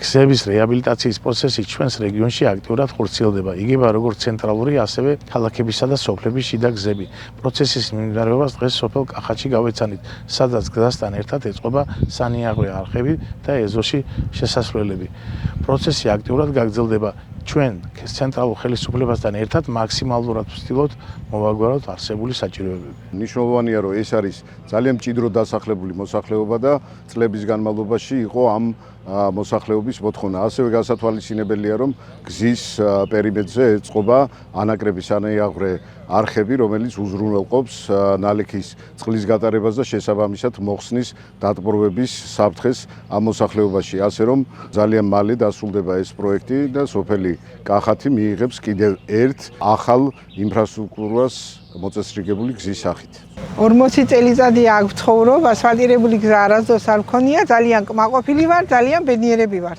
გზების რეაბილიტაციის პროცესი ჩვენს რეგიონში აქტიურად ხორციელდება. იგივე როგორც ცენტრალური, ასევე ქალაქებისა და სოფლების შიდა გზები. პროცესის მიმდინარეობას დღეს სოფელ კახეთში გავეცანით, სადაც გზასთან ერთად ეწყობა სანიაღვრე არხები და ეზოში შესასვლელები. პროცესი აქტიურად გაგრძელდება. ჩვენ ცენტრალურ ხელისუფლებასთან ერთად მაქსიმალურად ვცდილობთ მოვაგვაროთ არსებული საჭიროებები. ნიშნულოვანია, რომ ეს არის ძალიან მჭიდრო დასახლებული მოსახლეობა და წლების განმავლობაში იყო ამ მოსახლეობის მოთხოვნა. ასევე გასათვალისწინებელია, რომ გზის პერიმეტრზე ეწყობა ანაკრების სანიაღვრე არხები, რომელიც უზრუნველყოფს ნალექის წყლის გატარებას და შესაბამისად მოხსნის დატბორვების საფრთხეს ამ მოსახლეობაში. ასე რომ ძალიან მალე დასრულდება ეს პროექტი და სოფელი კახათი მიიღებს კიდევ ერთ ახალ ინფრასტრუქტურას მოწესრიგებული გზის სახით. 40 წელიწადი აქვს ცხოვრობა, ასფალტირებული გზა არასდროს არ მქონია, ძალიან კმაყოფილი ვარ, ძალიან ბედნიერები ვარ.